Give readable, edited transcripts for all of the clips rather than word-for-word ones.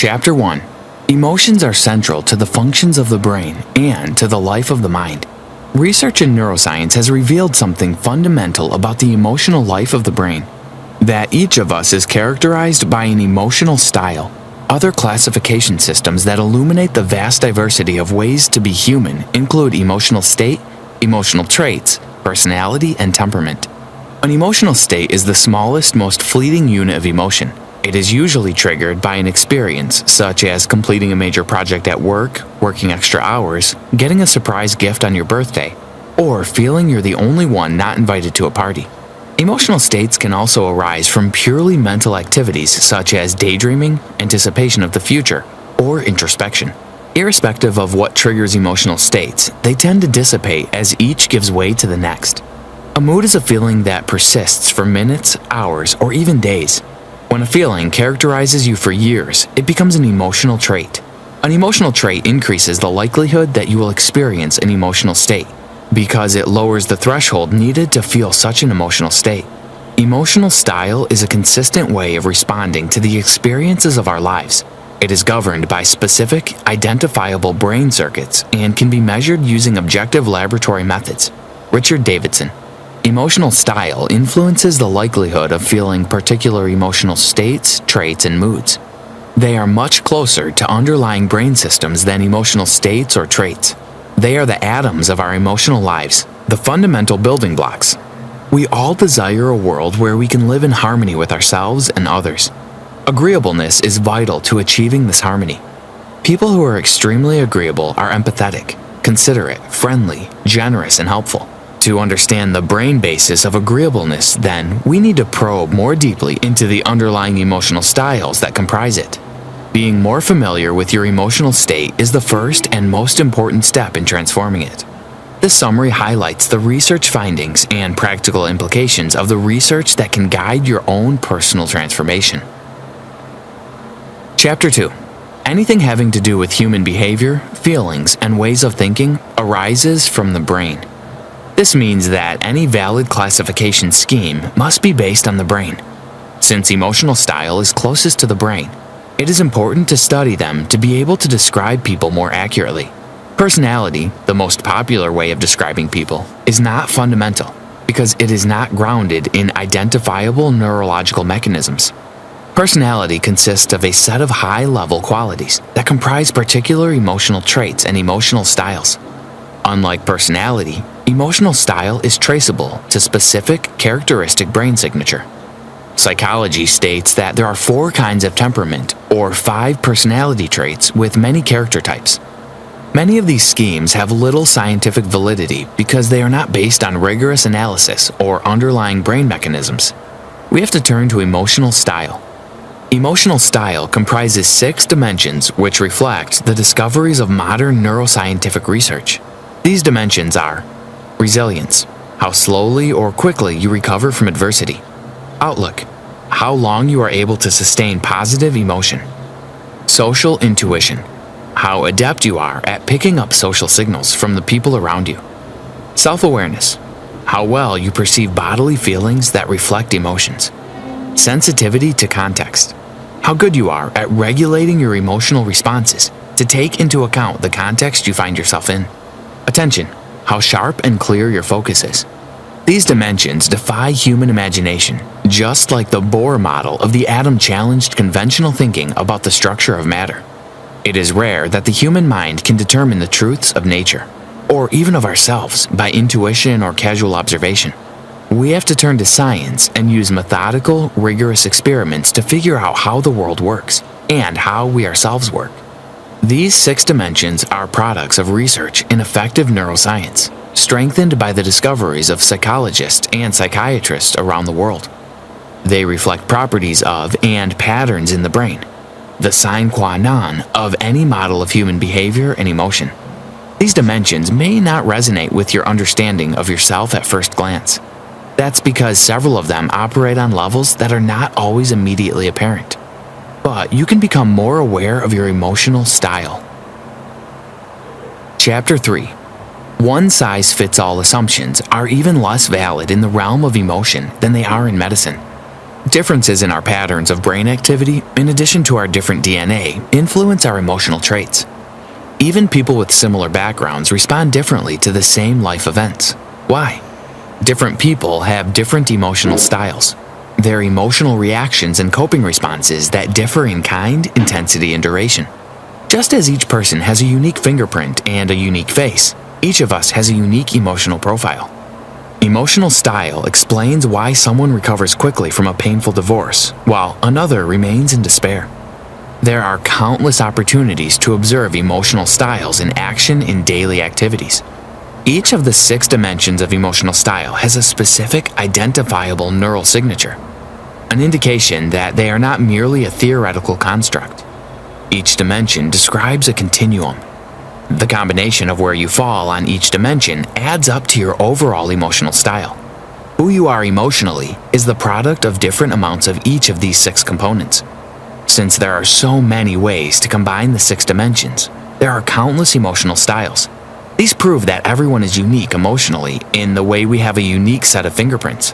Chapter 1. Emotions are central to the functions of the brain and to the life of the mind. Research in neuroscience has revealed something fundamental about the emotional life of the brain, that each of us is characterized by an emotional style. Other classification systems that illuminate the vast diversity of ways to be human include emotional state, emotional traits, personality, and temperament. An emotional state is the smallest, most fleeting unit of emotion. It is usually triggered by an experience, such as completing a major project at work, working extra hours, getting a surprise gift on your birthday, or feeling you're the only one not invited to a party. Emotional states can also arise from purely mental activities such as daydreaming, anticipation of the future, or introspection. Irrespective of what triggers emotional states, they tend to dissipate as each gives way to the next. A mood is a feeling that persists for minutes, hours, or even days. When a feeling characterizes you for years, it becomes an emotional trait. An emotional trait increases the likelihood that you will experience an emotional state, because it lowers the threshold needed to feel such an emotional state. Emotional style is a consistent way of responding to the experiences of our lives. It is governed by specific, identifiable brain circuits and can be measured using objective laboratory methods. Richard Davidson. Emotional style influences the likelihood of feeling particular emotional states, traits, and moods. They are much closer to underlying brain systems than emotional states or traits. They are the atoms of our emotional lives, the fundamental building blocks. We all desire a world where we can live in harmony with ourselves and others. Agreeableness is vital to achieving this harmony. People who are extremely agreeable are empathetic, considerate, friendly, generous, and helpful. To understand the brain basis of agreeableness, then, we need to probe more deeply into the underlying emotional styles that comprise it. Being more familiar with your emotional state is the first and most important step in transforming it. This summary highlights the research findings and practical implications of the research that can guide your own personal transformation. Chapter 2. Anything having to do with human behavior, feelings, and ways of thinking arises from the brain. This means that any valid classification scheme must be based on the brain. Since emotional style is closest to the brain, it is important to study them to be able to describe people more accurately. Personality, the most popular way of describing people, is not fundamental because it is not grounded in identifiable neurological mechanisms. Personality consists of a set of high-level qualities that comprise particular emotional traits and emotional styles. Unlike personality, emotional style is traceable to specific characteristic brain signature. Psychology states that there are 4 kinds of temperament, or 5 personality traits with many character types. Many of these schemes have little scientific validity because they are not based on rigorous analysis or underlying brain mechanisms. We have to turn to emotional style. Emotional style comprises 6 dimensions which reflect the discoveries of modern neuroscientific research. These dimensions are resilience, how slowly or quickly you recover from adversity. Outlook, how long you are able to sustain positive emotion. Social intuition, how adept you are at picking up social signals from the people around you. Self-awareness, how well you perceive bodily feelings that reflect emotions. Sensitivity to context, how good you are at regulating your emotional responses to take into account the context you find yourself in. Attention, how sharp and clear your focus is. These dimensions defy human imagination, just like the Bohr model of the atom challenged conventional thinking about the structure of matter. It is rare that the human mind can determine the truths of nature, or even of ourselves, by intuition or casual observation. We have to turn to science and use methodical, rigorous experiments to figure out how the world works, and how we ourselves work. These 6 dimensions are products of research in effective neuroscience, strengthened by the discoveries of psychologists and psychiatrists around the world. They reflect properties of and patterns in the brain, the sine qua non of any model of human behavior and emotion. These dimensions may not resonate with your understanding of yourself at first glance. That's because several of them operate on levels that are not always immediately apparent. But you can become more aware of your emotional style. Chapter 3. One-size-fits-all assumptions are even less valid in the realm of emotion than they are in medicine. Differences in our patterns of brain activity, in addition to our different DNA, influence our emotional traits. Even people with similar backgrounds respond differently to the same life events. Why? Different people have different emotional styles. Their emotional reactions and coping responses that differ in kind, intensity, and duration. Just as each person has a unique fingerprint and a unique face, each of us has a unique emotional profile. Emotional style explains why someone recovers quickly from a painful divorce, while another remains in despair. There are countless opportunities to observe emotional styles in action in daily activities. Each of the 6 dimensions of emotional style has a specific, identifiable neural signature, an indication that they are not merely a theoretical construct. Each dimension describes a continuum. The combination of where you fall on each dimension adds up to your overall emotional style. Who you are emotionally is the product of different amounts of each of these 6 components. Since there are so many ways to combine the 6 dimensions, there are countless emotional styles. These prove that everyone is unique emotionally in the way we have a unique set of fingerprints.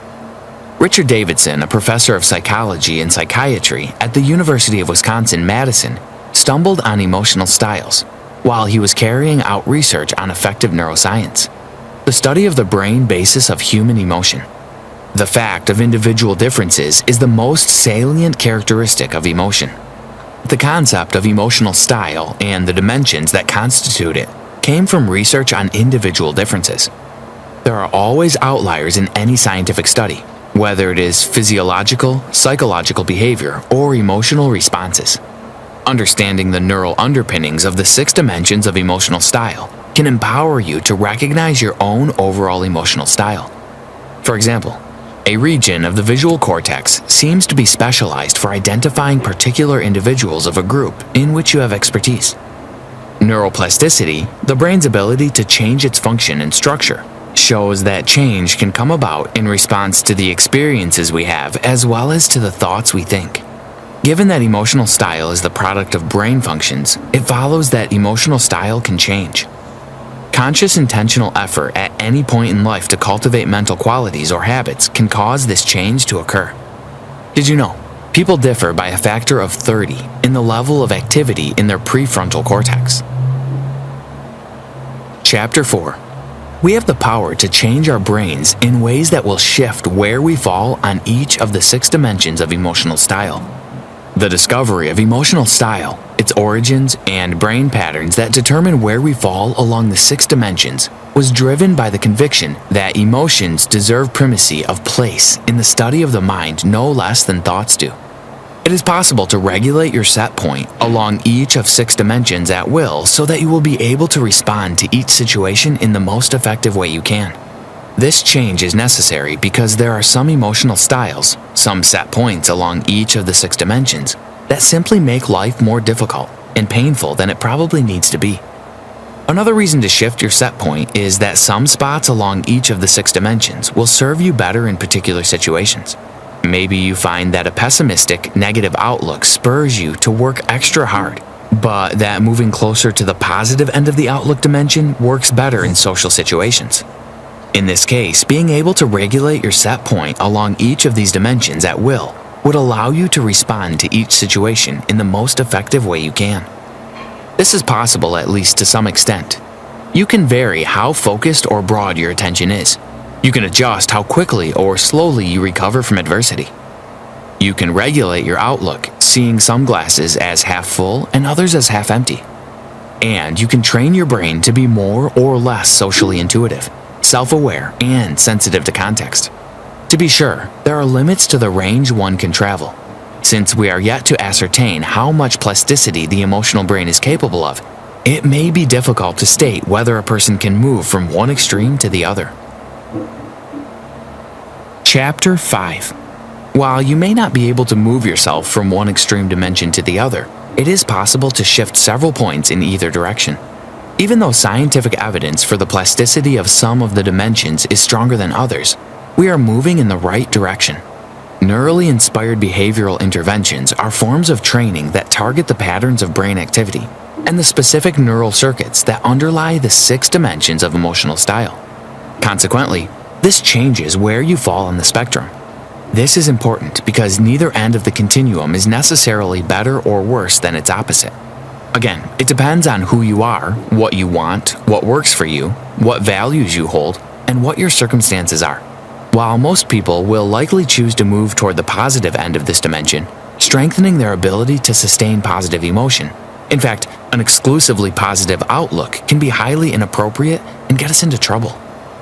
Richard Davidson, a professor of psychology and psychiatry at the University of Wisconsin-Madison, stumbled on emotional styles while he was carrying out research on affective neuroscience, the study of the brain basis of human emotion. The fact of individual differences is the most salient characteristic of emotion. The concept of emotional style and the dimensions that constitute it came from research on individual differences. There are always outliers in any scientific study, whether it is physiological, psychological behavior, or emotional responses. Understanding the neural underpinnings of the 6 dimensions of emotional style can empower you to recognize your own overall emotional style. For example, a region of the visual cortex seems to be specialized for identifying particular individuals of a group in which you have expertise. Neuroplasticity, the brain's ability to change its function and structure, shows that change can come about in response to the experiences we have as well as to the thoughts we think. Given that emotional style is the product of brain functions, it follows that emotional style can change. Conscious intentional effort at any point in life to cultivate mental qualities or habits can cause this change to occur. Did you know? People differ by a factor of 30 in the level of activity in their prefrontal cortex. Chapter 4. We have the power to change our brains in ways that will shift where we fall on each of the 6 dimensions of emotional style. The discovery of emotional style, its origins, and brain patterns that determine where we fall along the 6 dimensions was driven by the conviction that emotions deserve primacy of place in the study of the mind no less than thoughts do. It is possible to regulate your set point along each of 6 dimensions at will so that you will be able to respond to each situation in the most effective way you can. This change is necessary because there are some emotional styles, some set points along each of the 6 dimensions, that simply make life more difficult and painful than it probably needs to be. Another reason to shift your set point is that some spots along each of the 6 dimensions will serve you better in particular situations. Maybe you find that a pessimistic, negative outlook spurs you to work extra hard, but that moving closer to the positive end of the outlook dimension works better in social situations. In this case, being able to regulate your set point along each of these dimensions at will would allow you to respond to each situation in the most effective way you can. This is possible at least to some extent. You can vary how focused or broad your attention is. You can adjust how quickly or slowly you recover from adversity. You can regulate your outlook, seeing some glasses as half full and others as half empty. And you can train your brain to be more or less socially intuitive, self-aware, and sensitive to context. To be sure, there are limits to the range one can travel. Since we are yet to ascertain how much plasticity the emotional brain is capable of, it may be difficult to state whether a person can move from one extreme to the other. Chapter 5. While you may not be able to move yourself from one extreme dimension to the other, it is possible to shift several points in either direction. Even though scientific evidence for the plasticity of some of the dimensions is stronger than others, we are moving in the right direction. Neurally inspired behavioral interventions are forms of training that target the patterns of brain activity and the specific neural circuits that underlie the 6 dimensions of emotional style. Consequently, this changes where you fall on the spectrum. This is important because neither end of the continuum is necessarily better or worse than its opposite. Again, it depends on who you are, what you want, what works for you, what values you hold, and what your circumstances are. While most people will likely choose to move toward the positive end of this dimension, strengthening their ability to sustain positive emotion. In fact, an exclusively positive outlook can be highly inappropriate and get us into trouble.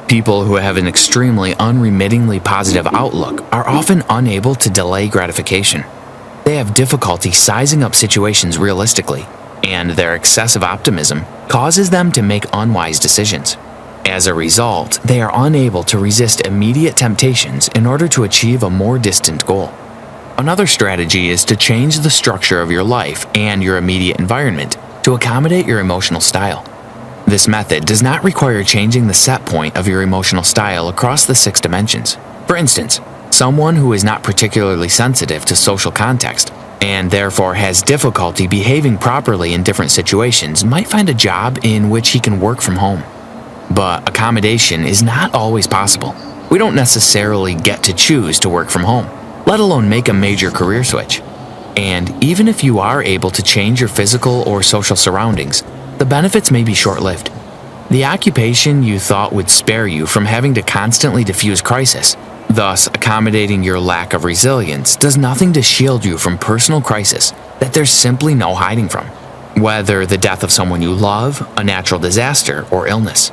People who have an extremely unremittingly positive outlook are often unable to delay gratification. They have difficulty sizing up situations realistically, and their excessive optimism causes them to make unwise decisions. As a result, they are unable to resist immediate temptations in order to achieve a more distant goal. Another strategy is to change the structure of your life and your immediate environment to accommodate your emotional style. This method does not require changing the set point of your emotional style across the 6 dimensions. For instance, someone who is not particularly sensitive to social context and therefore has difficulty behaving properly in different situations might find a job in which he can work from home. But accommodation is not always possible. We don't necessarily get to choose to work from home, let alone make a major career switch. And even if you are able to change your physical or social surroundings, the benefits may be short-lived. The occupation you thought would spare you from having to constantly diffuse crisis, thus accommodating your lack of resilience, does nothing to shield you from personal crisis that there's simply no hiding from, whether the death of someone you love, a natural disaster, or illness.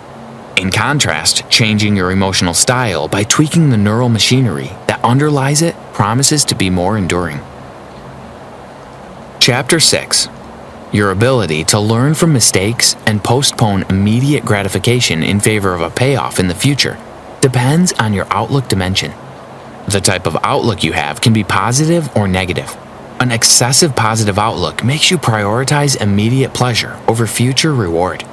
In contrast, changing your emotional style by tweaking the neural machinery that underlies it promises to be more enduring. Chapter 6. Your ability to learn from mistakes and postpone immediate gratification in favor of a payoff in the future depends on your outlook dimension. The type of outlook you have can be positive or negative. An excessive positive outlook makes you prioritize immediate pleasure over future reward.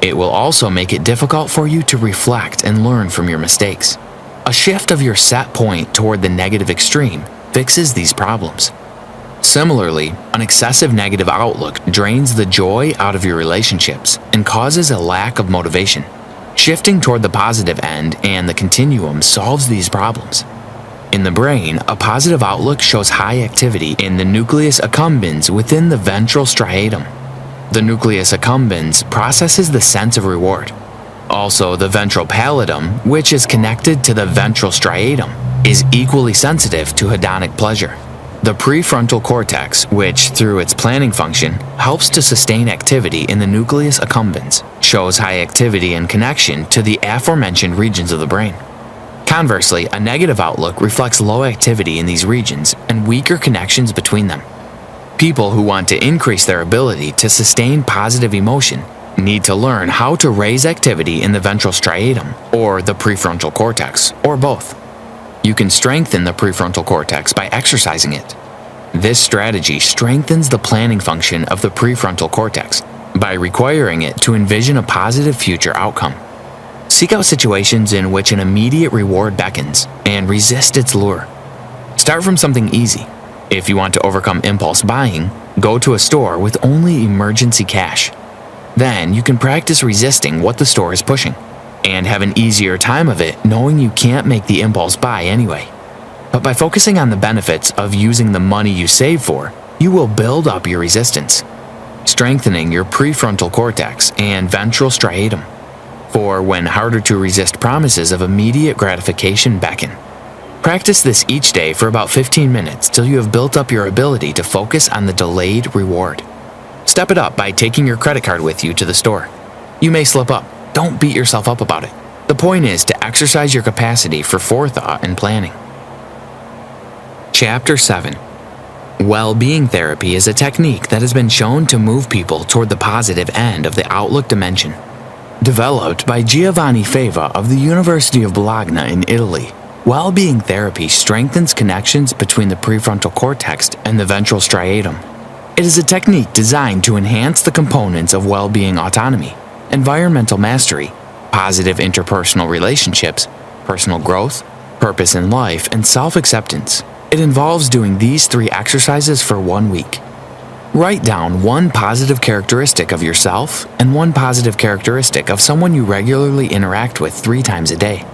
It will also make it difficult for you to reflect and learn from your mistakes. A shift of your set point toward the negative extreme fixes these problems. Similarly, an excessive negative outlook drains the joy out of your relationships and causes a lack of motivation. Shifting toward the positive end and the continuum solves these problems. In the brain, a positive outlook shows high activity in the nucleus accumbens within the ventral striatum. The nucleus accumbens processes the sense of reward. Also, the ventral pallidum, which is connected to the ventral striatum, is equally sensitive to hedonic pleasure. The prefrontal cortex, which, through its planning function, helps to sustain activity in the nucleus accumbens, shows high activity and connection to the aforementioned regions of the brain. Conversely, a negative outlook reflects low activity in these regions and weaker connections between them. People who want to increase their ability to sustain positive emotion need to learn how to raise activity in the ventral striatum, or the prefrontal cortex, or both. You can strengthen the prefrontal cortex by exercising it. This strategy strengthens the planning function of the prefrontal cortex by requiring it to envision a positive future outcome. Seek out situations in which an immediate reward beckons and resist its lure. Start from something easy. If you want to overcome impulse buying, go to a store with only emergency cash. Then you can practice resisting what the store is pushing, and have an easier time of it knowing you can't make the impulse buy anyway. But by focusing on the benefits of using the money you save for, you will build up your resistance, strengthening your prefrontal cortex and ventral striatum, for when harder to resist promises of immediate gratification beckon. Practice this each day for about 15 minutes till you have built up your ability to focus on the delayed reward. Step it up by taking your credit card with you to the store. You may slip up. Don't beat yourself up about it. The point is to exercise your capacity for forethought and planning. Chapter 7. Well-being therapy is a technique that has been shown to move people toward the positive end of the outlook dimension. Developed by Giovanni Fava of the University of Bologna in Italy, well-being therapy strengthens connections between the prefrontal cortex and the ventral striatum. It is a technique designed to enhance the components of well-being autonomy, environmental mastery, positive interpersonal relationships, personal growth, purpose in life, and self-acceptance. It involves doing these 3 exercises for 1 week. Write down 1 positive characteristic of yourself and 1 positive characteristic of someone you regularly interact with 3 times a day.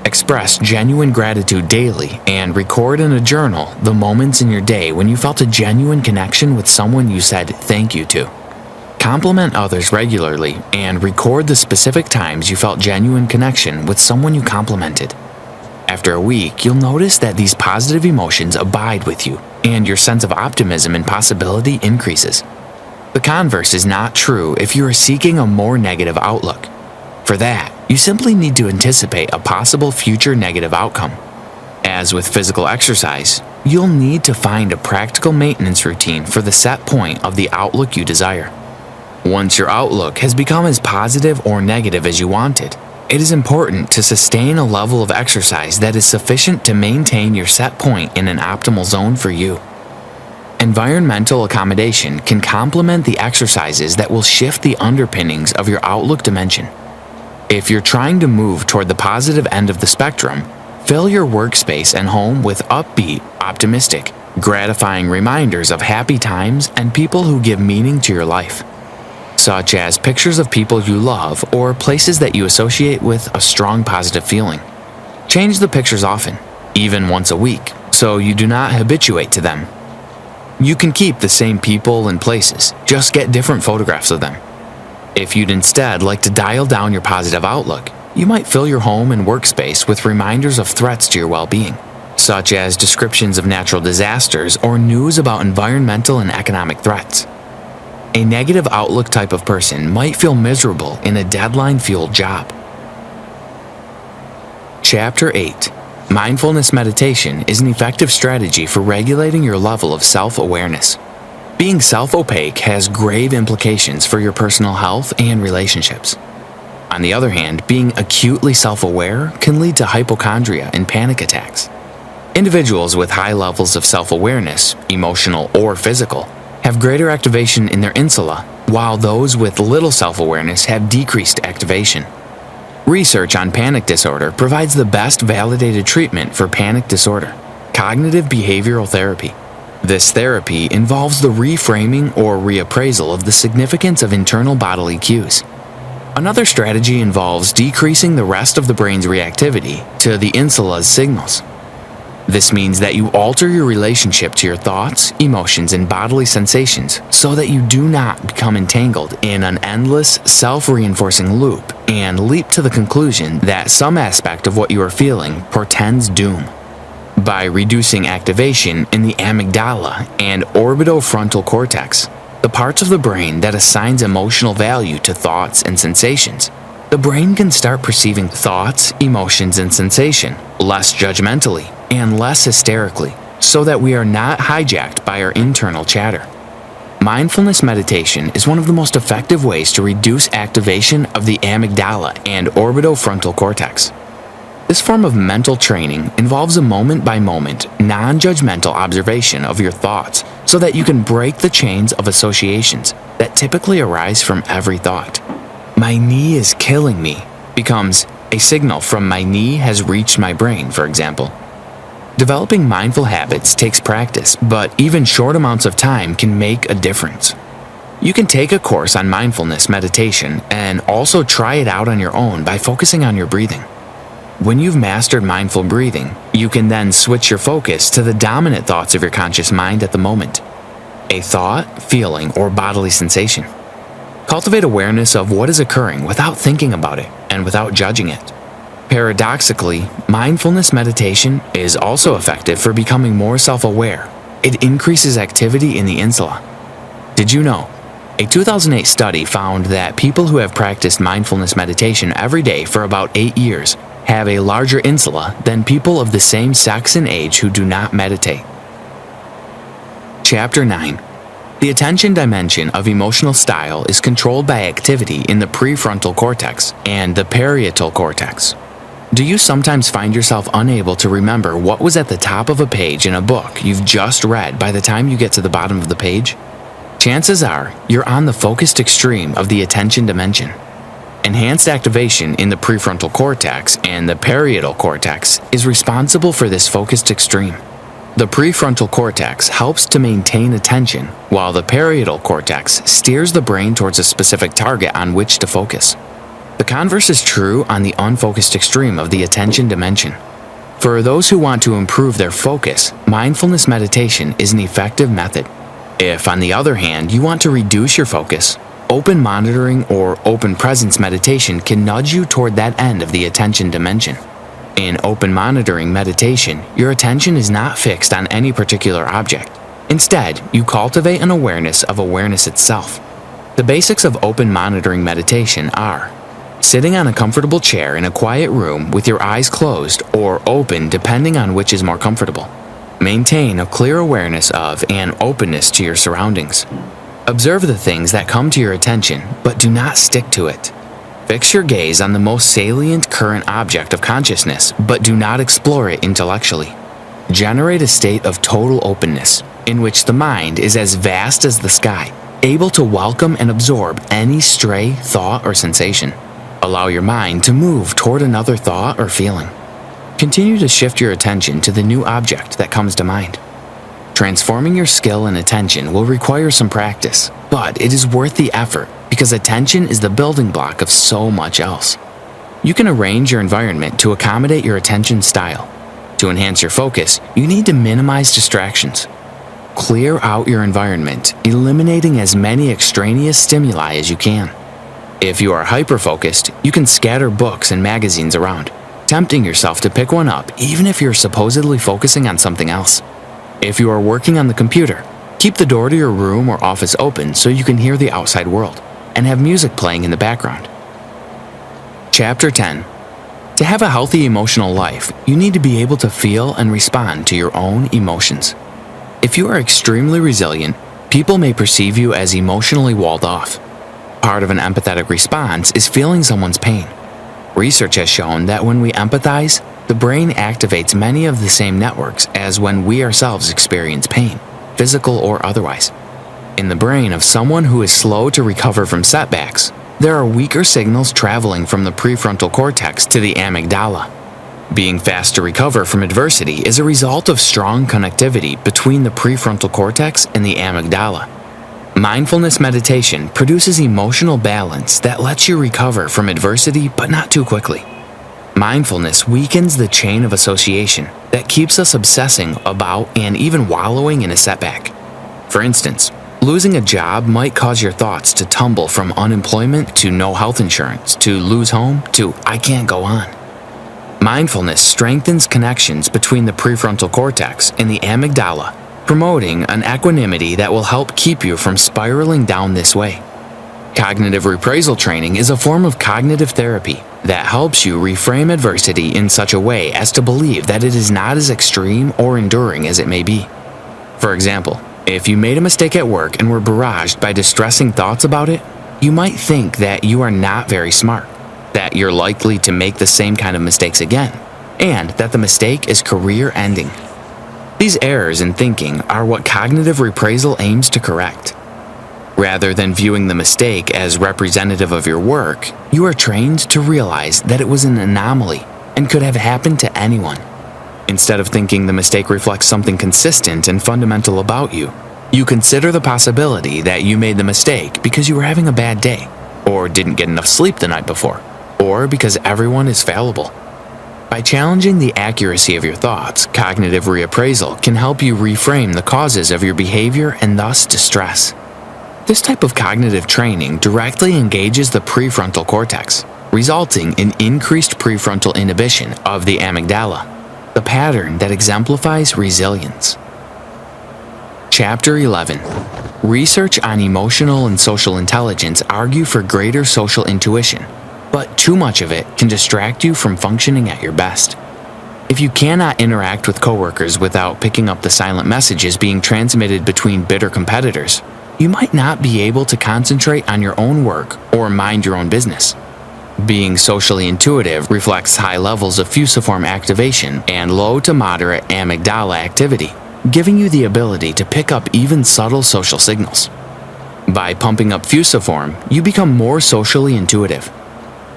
Express genuine gratitude daily and record in a journal the moments in your day when you felt a genuine connection with someone you said thank you to. Compliment others regularly and record the specific times you felt genuine connection with someone you complimented. After a week, you'll notice that these positive emotions abide with you and your sense of optimism and possibility increases. The converse is not true if you are seeking a more negative outlook. For that, you simply need to anticipate a possible future negative outcome. As with physical exercise, you'll need to find a practical maintenance routine for the set point of the outlook you desire. Once your outlook has become as positive or negative as you want it, it is important to sustain a level of exercise that is sufficient to maintain your set point in an optimal zone for you. Environmental accommodation can complement the exercises that will shift the underpinnings of your outlook dimension. If you're trying to move toward the positive end of the spectrum, fill your workspace and home with upbeat, optimistic, gratifying reminders of happy times and people who give meaning to your life, such as pictures of people you love or places that you associate with a strong positive feeling. Change the pictures often, even once a week, so you do not habituate to them. You can keep the same people and places, just get different photographs of them. If you'd instead like to dial down your positive outlook, you might fill your home and workspace with reminders of threats to your well-being, such as descriptions of natural disasters or news about environmental and economic threats. A negative outlook type of person might feel miserable in a deadline-fueled job. Chapter 8. Mindfulness Meditation is an effective strategy for regulating your level of self-awareness. Being self-opaque has grave implications for your personal health and relationships. On the other hand, being acutely self-aware can lead to hypochondria and panic attacks. Individuals with high levels of self-awareness, emotional or physical, have greater activation in their insula, while those with little self-awareness have decreased activation. Research on panic disorder provides the best validated treatment for panic disorder: cognitive behavioral therapy. This therapy involves the reframing or reappraisal of the significance of internal bodily cues. Another strategy involves decreasing the rest of the brain's reactivity to the insula's signals. This means that you alter your relationship to your thoughts, emotions, and bodily sensations so that you do not become entangled in an endless, self-reinforcing loop and leap to the conclusion that some aspect of what you are feeling portends doom. By reducing activation in the amygdala and orbitofrontal cortex, the parts of the brain that assigns emotional value to thoughts and sensations, the brain can start perceiving thoughts, emotions, and sensation less judgmentally and less hysterically, so that we are not hijacked by our internal chatter. Mindfulness meditation is one of the most effective ways to reduce activation of the amygdala and orbitofrontal cortex. This form of mental training involves a moment-by-moment, non-judgmental observation of your thoughts so that you can break the chains of associations that typically arise from every thought. "My knee is killing me" becomes a signal from "my knee has reached my brain," for example. Developing mindful habits takes practice, but even short amounts of time can make a difference. You can take a course on mindfulness meditation and also try it out on your own by focusing on your breathing. When you've mastered mindful breathing, you can then switch your focus to the dominant thoughts of your conscious mind at the moment: a thought, feeling, or bodily sensation. Cultivate awareness of what is occurring without thinking about it and without judging it. Paradoxically, mindfulness meditation is also effective for becoming more self-aware. It increases activity in the insula. Did you know? A 2008 study found that people who have practiced mindfulness meditation every day for about 8 years have a larger insula than people of the same sex and age who do not meditate. Chapter 9. The attention dimension of emotional style is controlled by activity in the prefrontal cortex and the parietal cortex. Do you sometimes find yourself unable to remember what was at the top of a page in a book you've just read by the time you get to the bottom of the page? Chances are you're on the focused extreme of the attention dimension. Enhanced activation in the prefrontal cortex and the parietal cortex is responsible for this focused extreme. The prefrontal cortex helps to maintain attention, while the parietal cortex steers the brain towards a specific target on which to focus. The converse is true on the unfocused extreme of the attention dimension. For those who want to improve their focus, mindfulness meditation is an effective method. If, on the other hand, you want to reduce your focus, open monitoring or open presence meditation can nudge you toward that end of the attention dimension. In open monitoring meditation, your attention is not fixed on any particular object. Instead, you cultivate an awareness of awareness itself. The basics of open monitoring meditation are sitting on a comfortable chair in a quiet room with your eyes closed or open depending on which is more comfortable. Maintain a clear awareness of and openness to your surroundings. Observe the things that come to your attention, but do not stick to it. Fix your gaze on the most salient current object of consciousness, but do not explore it intellectually. Generate a state of total openness, in which the mind is as vast as the sky, able to welcome and absorb any stray thought or sensation. Allow your mind to move toward another thought or feeling. Continue to shift your attention to the new object that comes to mind. Transforming your skill and attention will require some practice, but it is worth the effort because attention is the building block of so much else. You can arrange your environment to accommodate your attention style. To enhance your focus, you need to minimize distractions. Clear out your environment, eliminating as many extraneous stimuli as you can. If you are hyper-focused, you can scatter books and magazines around, tempting yourself to pick one up even if you're supposedly focusing on something else. If you are working on the computer, keep the door to your room or office open so you can hear the outside world, and have music playing in the background. Chapter 10. To have a healthy emotional life, you need to be able to feel and respond to your own emotions. If you are extremely resilient, people may perceive you as emotionally walled off. Part of an empathetic response is feeling someone's pain. Research has shown that when we empathize, the brain activates many of the same networks as when we ourselves experience pain, physical or otherwise. In the brain of someone who is slow to recover from setbacks, there are weaker signals traveling from the prefrontal cortex to the amygdala. Being fast to recover from adversity is a result of strong connectivity between the prefrontal cortex and the amygdala. Mindfulness meditation produces emotional balance that lets you recover from adversity but not too quickly. Mindfulness weakens the chain of association that keeps us obsessing about and even wallowing in a setback. For instance, losing a job might cause your thoughts to tumble from unemployment to no health insurance to lose home to I can't go on. Mindfulness strengthens connections between the prefrontal cortex and the amygdala, promoting an equanimity that will help keep you from spiraling down this way. Cognitive repraisal training is a form of cognitive therapy that helps you reframe adversity in such a way as to believe that it is not as extreme or enduring as it may be. For example, if you made a mistake at work and were barraged by distressing thoughts about it, you might think that you are not very smart, that you're likely to make the same kind of mistakes again, and that the mistake is career-ending. These errors in thinking are what cognitive repraisal aims to correct. Rather than viewing the mistake as representative of your work, you are trained to realize that it was an anomaly and could have happened to anyone. Instead of thinking the mistake reflects something consistent and fundamental about you, you consider the possibility that you made the mistake because you were having a bad day, or didn't get enough sleep the night before, or because everyone is fallible. By challenging the accuracy of your thoughts, cognitive reappraisal can help you reframe the causes of your behavior and thus distress. This type of cognitive training directly engages the prefrontal cortex, resulting in increased prefrontal inhibition of the amygdala, the pattern that exemplifies resilience. Chapter 11. Research on emotional and social intelligence argue for greater social intuition, but too much of it can distract you from functioning at your best. If you cannot interact with coworkers without picking up the silent messages being transmitted between bitter competitors, you might not be able to concentrate on your own work or mind your own business. Being socially intuitive reflects high levels of fusiform activation and low to moderate amygdala activity, giving you the ability to pick up even subtle social signals. By pumping up fusiform, you become more socially intuitive.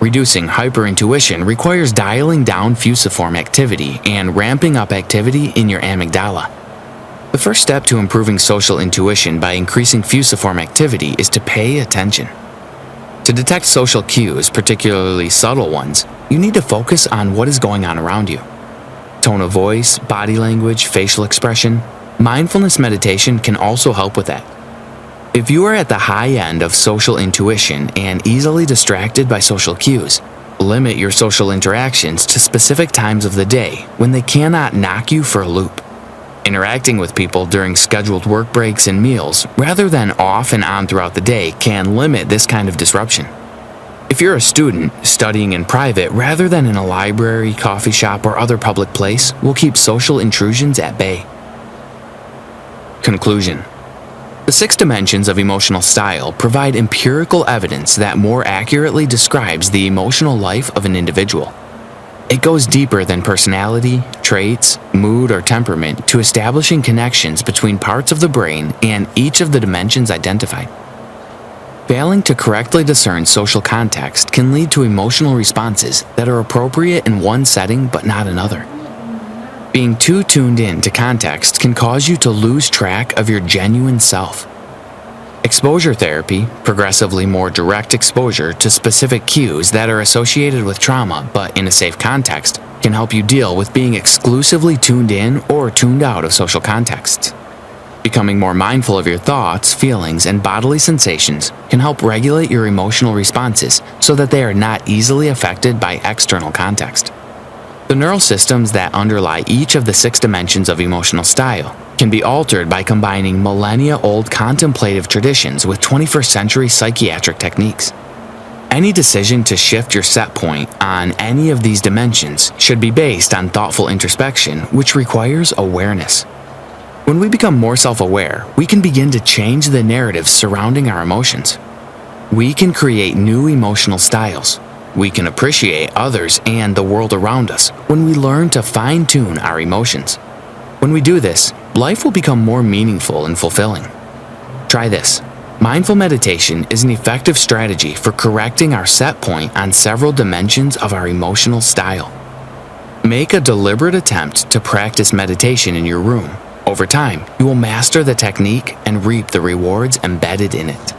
Reducing hyperintuition requires dialing down fusiform activity and ramping up activity in your amygdala. The first step to improving social intuition by increasing fusiform activity is to pay attention. To detect social cues, particularly subtle ones, you need to focus on what is going on around you. Tone of voice, body language, facial expression. Mindfulness meditation can also help with that. If you are at the high end of social intuition and easily distracted by social cues, limit your social interactions to specific times of the day when they cannot knock you for a loop. Interacting with people during scheduled work breaks and meals, rather than off and on throughout the day, can limit this kind of disruption. If you're a student, studying in private rather than in a library, coffee shop, or other public place will keep social intrusions at bay. Conclusion. The 6 dimensions of emotional style provide empirical evidence that more accurately describes the emotional life of an individual. It goes deeper than personality, traits, mood, or temperament to establishing connections between parts of the brain and each of the dimensions identified. Failing to correctly discern social context can lead to emotional responses that are appropriate in one setting but not another. Being too tuned in to context can cause you to lose track of your genuine self. Exposure therapy, progressively more direct exposure to specific cues that are associated with trauma but in a safe context, can help you deal with being exclusively tuned in or tuned out of social contexts. Becoming more mindful of your thoughts, feelings, and bodily sensations can help regulate your emotional responses so that they are not easily affected by external context. The neural systems that underlie each of the 6 dimensions of emotional style can be altered by combining millennia-old contemplative traditions with 21st century psychiatric techniques. Any decision to shift your set point on any of these dimensions should be based on thoughtful introspection, which requires awareness. When we become more self-aware, we can begin to change the narratives surrounding our emotions. We can create new emotional styles. We can appreciate others and the world around us when we learn to fine-tune our emotions. When we do this, life will become more meaningful and fulfilling. Try this. Mindful meditation is an effective strategy for correcting our set point on several dimensions of our emotional style. Make a deliberate attempt to practice meditation in your room. Over time, you will master the technique and reap the rewards embedded in it.